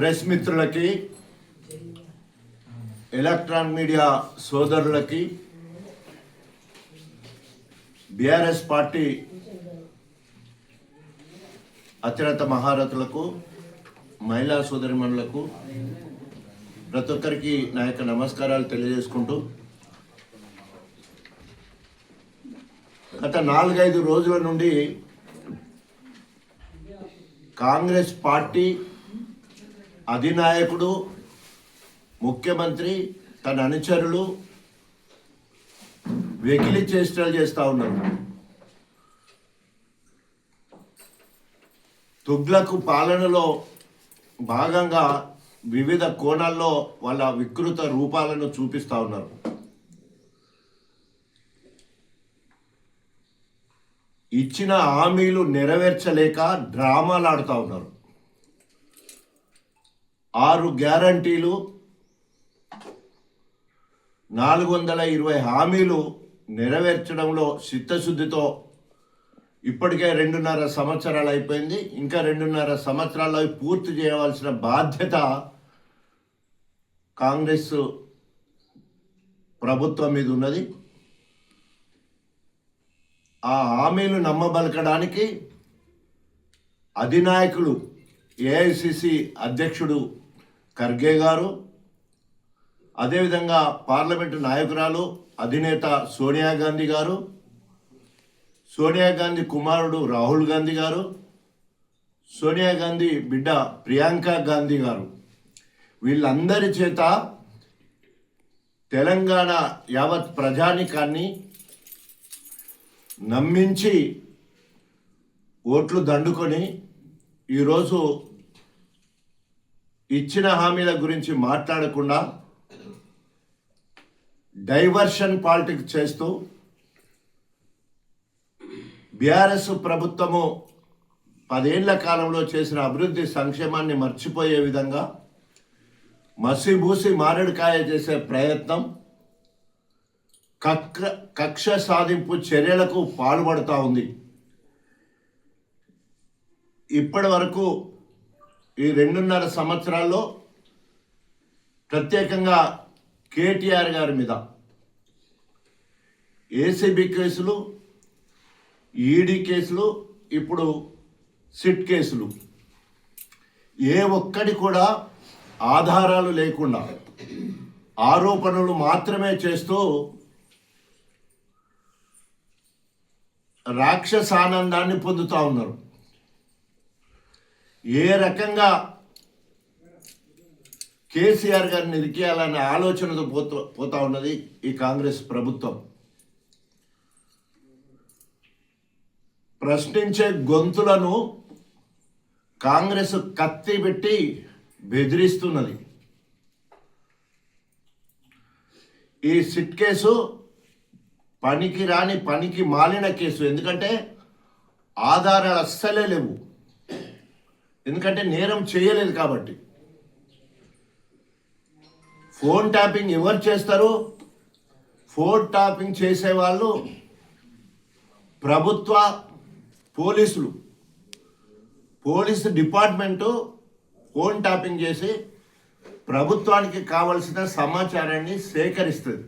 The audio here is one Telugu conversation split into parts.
ప్రెస్ మిత్రులకి, ఎలక్ట్రాన్ మీడియా సోదరులకి, బీఆర్ఎస్ పార్టీ అత్యున్నత మహారథులకు, మహిళా సోదరిమణులకు ప్రతి ఒక్కరికి నా యొక్క నమస్కారాలు తెలియజేసుకుంటూ, గత 4-5 రోజుల నుండి కాంగ్రెస్ పార్టీ అధినాయకుడు, ముఖ్యమంత్రి, తన అనుచరులు వెకిలి చేష్టలు చేస్తూ ఉన్నారు. తుగ్లక్ పాలనలో భాగంగా వివిధ కోణాల్లో వాళ్ళ వికృత రూపాలను చూపిస్తూ ఉన్నారు. ఇచ్చిన హామీలు నెరవేర్చలేక డ్రామాలు ఆడుతూ ఉన్నారు. 6 గ్యారంటీలు, 420 హామీలు నెరవేర్చడంలో చిత్తశుద్ధితో ఇప్పటికే 2.5 సంవత్సరాలు అయిపోయింది. ఇంకా 2.5 సంవత్సరాల్లో పూర్తి చేయవలసిన బాధ్యత కాంగ్రెస్ ప్రభుత్వం మీద ఉన్నది. ఆ హామీలు నమ్మబలకడానికి అధినాయకులు, ఏఐసిసి అధ్యక్షుడు ఖర్గే గారు, అదేవిధంగా పార్లమెంటు నాయకురాలు అధినేత సోనియా గాంధీ గారు, సోనియా గాంధీ కుమారుడు రాహుల్ గాంధీ గారు, సోనియా గాంధీ బిడ్డ ప్రియాంక గాంధీ గారు, వీళ్ళందరి చేత తెలంగాణ యావత్ ప్రజానికాన్ని నమ్మించి ఓట్లు దండుకొని ఈరోజు ఇచ్చిన హామీల గురించి మాట్లాడకుండా డైవర్షన్ పాలిటిక్స్ చేస్తూ బీఆర్ఎస్ ప్రభుత్వము 10 ఏళ్ల కాలంలో చేసిన అభివృద్ధి సంక్షేమాన్ని మర్చిపోయే విధంగా మసిబూసి మారేడుకాయ చేసే ప్రయత్నం, కక్ష సాధింపు చర్యలకు పాల్పడుతూ ఉంది. ఇప్పటి వరకు ఈ 2.5 సంవత్సరాల్లో ప్రత్యేకంగా కేటీఆర్ గారి మీద ఏసీబీ కేసులు, ఈడీ కేసులు, ఇప్పుడు సిట్ కేసులు, ఏ ఒక్కడి కూడా ఆధారాలు లేకుండా ఆరోపణలు మాత్రమే చేస్తూ రాక్షసానందాన్ని పొందుతూ ఉన్నారు. ఏ రకంగా కేసీఆర్ గారిని ఇరికేయాలనే ఆలోచనతో పోతా ఉన్నది ఈ కాంగ్రెస్ ప్రభుత్వం. ప్రశ్నించే గొంతులను కాంగ్రెస్ కత్తి పెట్టి బెదిరిస్తున్నది. ఈ సిట్ కేసు పనికి మాలిన కేసు. ఎందుకంటే ఆధారాలు అస్సలే లేవు. ఎందుకంటే నేరం చేయలేదు కాబట్టి. ఫోన్ ట్యాపింగ్ ఎవరు చేస్తారు? ఫోన్ ట్యాపింగ్ చేసేవాళ్ళు ప్రభుత్వ పోలీసు డిపార్ట్మెంటు ఫోన్ ట్యాపింగ్ చేసి ప్రభుత్వానికి కావలసిన సమాచారాన్ని సేకరిస్తుంది.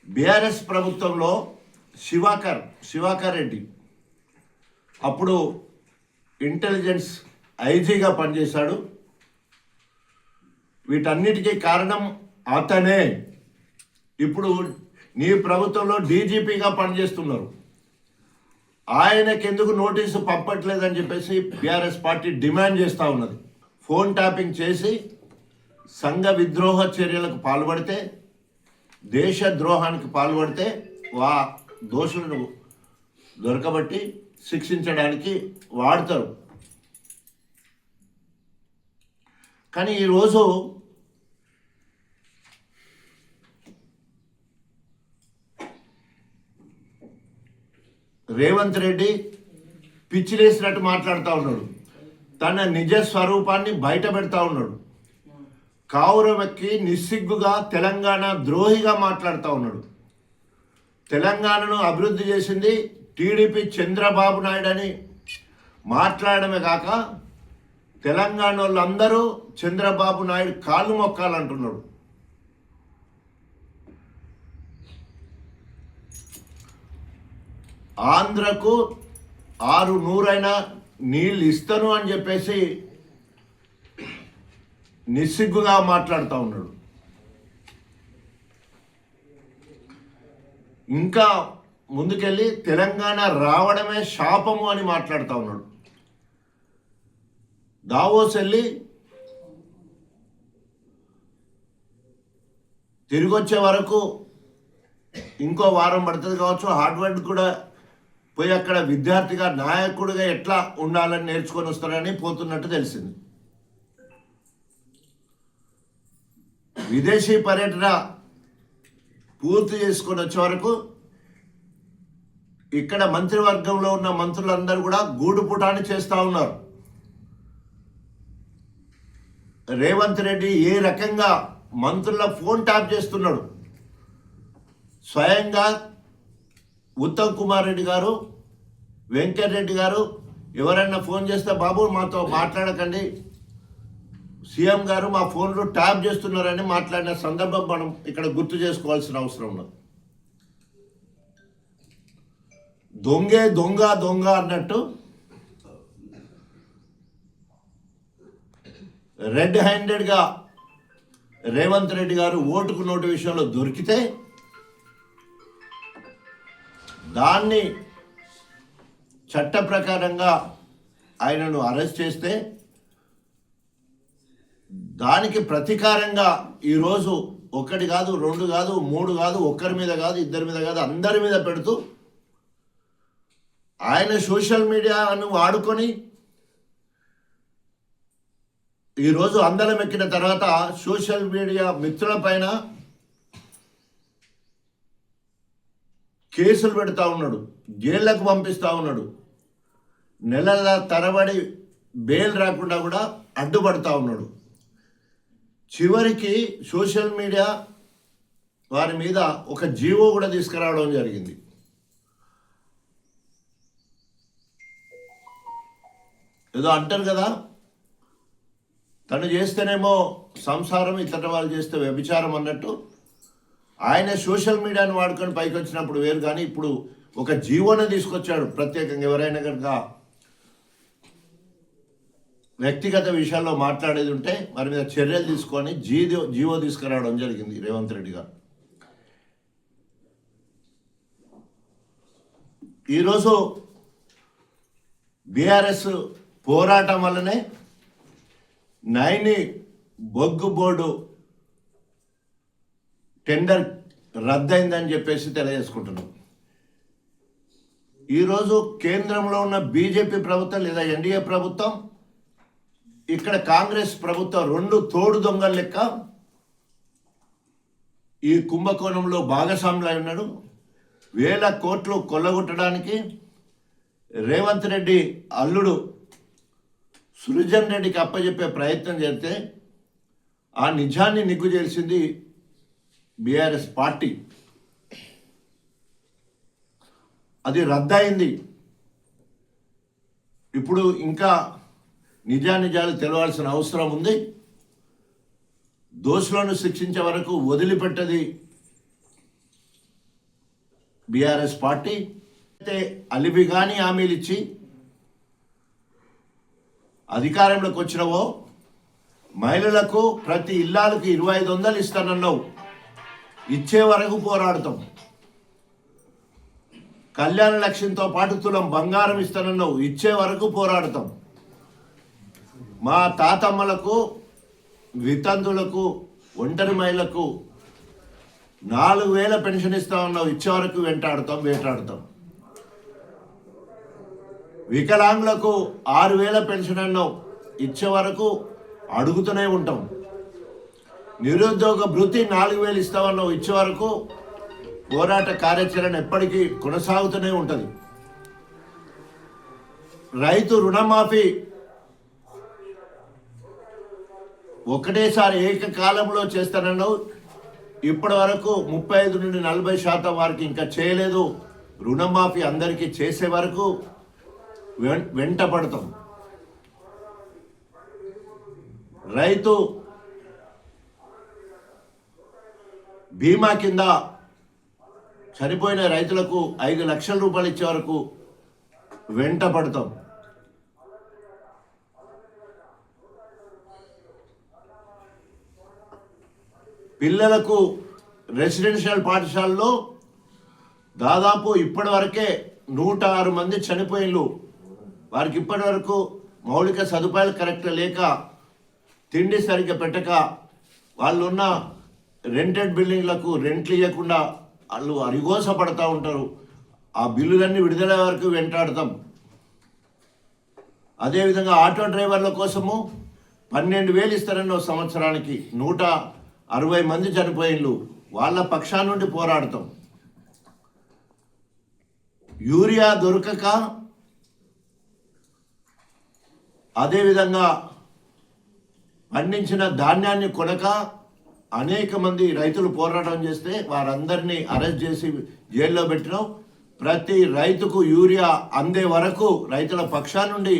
బీఆర్ఎస్ ప్రభుత్వంలో శివాకర్ రెడ్డి అప్పుడు ఇంటెలిజెన్స్ ఐజీగా పనిచేశాడు. వీటన్నిటికీ కారణం అతనే. ఇప్పుడు నీ ప్రభుత్వంలో డీజీపీగా పనిచేస్తున్నారు. ఆయనకెందుకు నోటీసు పంపట్లేదని చెప్పేసి బీఆర్ఎస్ పార్టీ డిమాండ్ చేస్తూ ఉన్నది. ఫోన్ ట్యాపింగ్ చేసి సంఘ విద్రోహ చర్యలకు పాల్పడితే, దేశ ద్రోహానికి పాల్పడితే దోషులను దొరకబట్టి శిక్షించడానికి వాడతారు. కానీ ఈరోజు రేవంత్ రెడ్డి పిచ్చిలేసినట్టు మాట్లాడుతూ ఉన్నాడు. తన నిజ స్వరూపాన్ని బయట పెడతా ఉన్నాడు. కావురవెక్కి నిస్సిగ్గుగా తెలంగాణ ద్రోహిగా మాట్లాడుతూ ఉన్నాడు. తెలంగాణను అభివృద్ధి చేసింది టీడీపీ చంద్రబాబు నాయుడు అని మాట్లాడమే కాక తెలంగాణ వాళ్ళందరూ చంద్రబాబు నాయుడు కాళ్ళు మొక్కాలంటున్నాడు. ఆంధ్రకు 600 నీళ్ళు ఇస్తాను అని చెప్పేసి నిస్సిగ్గుగా మాట్లాడుతూ ఉన్నాడు. ఇంకా ముందుకెళ్ళి తెలంగాణ రావడమే శాపము అని మాట్లాడుతూ ఉన్నాడు. దావోస్ వెళ్ళి తిరిగి వచ్చే వరకు ఇంకో వారం పడుతుంది కావచ్చు. హార్డ్వర్డ్ కూడా పోయి అక్కడ విద్యార్థిగా నాయకుడిగా ఎట్లా ఉండాలని నేర్చుకొని వస్తారని పోతున్నట్టు తెలిసింది. విదేశీ పర్యటన పూర్తి చేసుకొని వచ్చే వరకు ఇక్కడ మంత్రివర్గంలో ఉన్న మంత్రులందరూ కూడా గూడుపుటాన్ని చేస్తూ ఉన్నారు. రేవంత్ రెడ్డి ఏ రకంగా మంత్రుల ఫోన్ ట్యాప్ చేస్తున్నాడు. స్వయంగా ఉత్తమ్ కుమార్ రెడ్డి గారు, వెంకటరెడ్డి గారు ఎవరైనా ఫోన్ చేస్తే బాబు మాతో మాట్లాడకండి, సీఎం గారు మా ఫోన్లో ట్యాప్ చేస్తున్నారని మాట్లాడిన సందర్భం మనం ఇక్కడ గుర్తు చేసుకోవాల్సిన అవసరం ఉన్నది. దొంగే దొంగ దొంగ అన్నట్టు రెడ్ హ్యాండెడ్గా రేవంత్ రెడ్డి గారు ఓటుకు నోటు విషయంలో దొరికితే దాన్ని చట్ట ప్రకారంగా ఆయనను అరెస్ట్ చేస్తే దానికి ప్రతీకారంగా ఈరోజు 1 కాదు 2 కాదు 3 కాదు, ఒక్కరి మీద కాదు, ఇద్దరి మీద కాదు, అందరి మీద పెడుతూ ఆయన సోషల్ మీడియాను వాడుకొని ఈరోజు అందరం ఎక్కిన తర్వాత సోషల్ మీడియా మిత్రుల పైన కేసులు పెడతా ఉన్నాడు, జైళ్లకు పంపిస్తూ ఉన్నాడు, నెలల తరబడి బెయిల్ రాకుండా కూడా అడ్డుపడతా ఉన్నాడు. చివరికి సోషల్ మీడియా వారి మీద ఒక జీవో కూడా తీసుకురావడం జరిగింది. ఏదో అంటారు కదా, తను చేస్తేనేమో సంసారం, ఇతర వాళ్ళు చేస్తే వ్యభిచారం అన్నట్టు ఆయన సోషల్ మీడియాను వాడుకొని పైకి వచ్చినప్పుడు వేరు, కానీ ఇప్పుడు ఒక జీవోని తీసుకొచ్చాడు ప్రత్యేకంగా. ఎవరైనా కనుక వ్యక్తిగత విషయాల్లో మాట్లాడేది ఉంటే వారి మీద చర్యలు తీసుకొని జీవో తీసుకురావడం జరిగింది రేవంత్ రెడ్డి గారు. ఈరోజు బీఆర్ఎస్ పోరాటం వల్లనే నైని బొగ్గు బోర్డు టెండర్ రద్దయిందని చెప్పేసి తెలియజేసుకుంటున్నాం. ఈరోజు కేంద్రంలో ఉన్న బీజేపీ ప్రభుత్వం లేదా ఎన్డీఏ ప్రభుత్వం, ఇక్కడ కాంగ్రెస్ ప్రభుత్వం 2 తోడు దొంగల లెక్క ఈ కుంభకోణంలో భాగస్వాములై ఉన్నాడు. 1000 కోట్లు కొల్లగొట్టడానికి రేవంత్ రెడ్డి అల్లుడు సృజన్ రెడ్డికి అప్పచెప్పే ప్రయత్నం చేస్తే ఆ నిజాన్ని నిగ్గు చేసింది బీఆర్ఎస్ పార్టీ. అది రద్దయింది. ఇప్పుడు ఇంకా నిజానిజాలు తెలవాల్సిన అవసరం ఉంది. దోషులను శిక్షించే వరకు వదిలిపెట్టది బీఆర్ఎస్ పార్టీ. అయితే అలిబిగాని హామీలు ఇచ్చి అధికారంలోకి వచ్చినవో, మహిళలకు ప్రతి ఇల్లాలకు 2500 ఇస్తానన్నావు, ఇచ్చే వరకు పోరాడతాం. కళ్యాణ లక్ష్యంతో పాటు తులం బంగారం ఇస్తానన్నావు, ఇచ్చే వరకు పోరాడతాం. మా తాతమ్మలకు, వితంతులకు, ఒంటరి మహిళలకు 4000 పెన్షన్ ఇస్తామన్నావు, ఇచ్చే వరకు వేటాడుతాం. వికలాంగులకు 6000 పెన్షన్ అన్నావు, ఇచ్చే వరకు అడుగుతూనే ఉంటాం. నిరుద్యోగ భృతి 4000 ఇస్తామన్నావు, ఇచ్చే వరకు పోరాట కార్యాచరణ ఎప్పటికీ కొనసాగుతూనే ఉంటుంది. రైతు రుణమాఫీ ఒకటేసారి ఏకకాలంలో చేస్తానన్నావు, ఇప్పటి వరకు 35 నుండి 40% వారికి ఇంకా చేయలేదు. రుణమాఫీ అందరికీ చేసే వరకు వెంట పడతాం. రైతు బీమా కింద చనిపోయిన రైతులకు 5 లక్షల రూపాయలు ఇచ్చే వరకు వెంట పడతాం. పిల్లలకు రెసిడెన్షియల్ పాఠశాలలో దాదాపు ఇప్పటి వరకే 106 మంది చనిపోయినలు. వారికి ఇప్పటి వరకు మౌలిక సదుపాయాలు కరెక్ట్ లేక, తిండి సరిగ్గా పెట్టక, వాళ్ళు ఉన్న రెంటెడ్ బిల్డింగ్లకు రెంట్లు ఇవ్వకుండా వాళ్ళు అరిగోస పడతా ఉంటారు. ఆ బిల్లులన్నీ విడుదల వరకు వెంటాడతాం. అదేవిధంగా ఆటో డ్రైవర్ల కోసము 12,000 ఇస్తారన్న సంవత్సరానికి 160 మంది చనిపోయినలు. వాళ్ళ పక్షా నుండి పోరాడతాం. యూరియా దొరకక, అదేవిధంగా పండించిన ధాన్యాన్ని కొనక అనేక మంది రైతులు పోరాటం చేస్తే వారందరినీ అరెస్ట్ చేసి జైల్లో పెట్టినాం. ప్రతి రైతుకు యూరియా అందే వరకు రైతుల పక్షా నుండి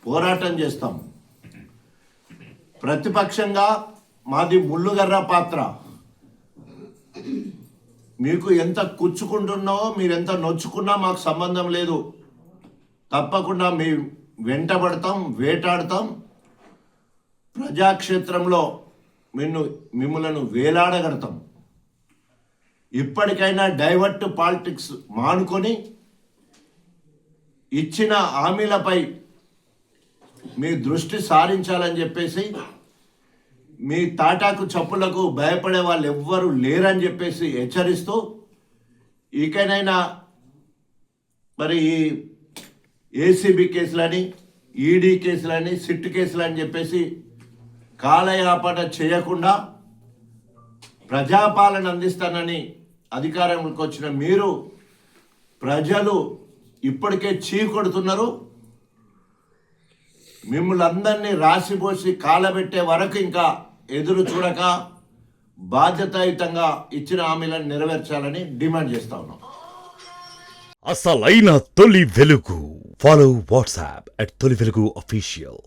పోరాటం చేస్తాం. ప్రతిపక్షంగా మాది ముళ్ళుగర్ర పాత్ర. మీకు ఎంత కుచ్చుకుంటున్నావో, మీరు ఎంత నొచ్చుకున్నా మాకు సంబంధం లేదు. తప్పకుండా మీ వెంటబడతాం, వేటాడతాం. ప్రజాక్షేత్రంలో మిమ్మలను వేలాడగడతాం. ఇప్పటికైనా డైవర్ట్ పాలిటిక్స్ మానుకొని ఇచ్చిన హామీలపై మీ దృష్టి సారించాలని చెప్పేసి, మీ తాటాకు చప్పులకు భయపడే వాళ్ళు ఎవ్వరూ లేరని చెప్పేసి హెచ్చరిస్తూ, ఇకనైనా మరి ఈ ఏసీబీ కేసులని, ఈడీ కేసులని, సిట్ కేసులని చెప్పేసి కాలయాపన చేయకుండా ప్రజాపాలన అందిస్తానని అధికారంలోకి వచ్చిన మీరు, ప్రజలు ఇప్పటికే చీకొడుతున్నారు. మిమ్మల్ని అందరినీ రాసిపోసి కాలబెట్టే వరకు ఇంకా ఎదురు చూడక బాధ్యతాయుతంగా ఇచ్చిన హామీలను నెరవేర్చాలని డిమాండ్ చేస్తా ఉన్నాం. అసలైన తొలి వెలుగు. ఫాలో వాట్సాప్ @తొలి వెలుగు official.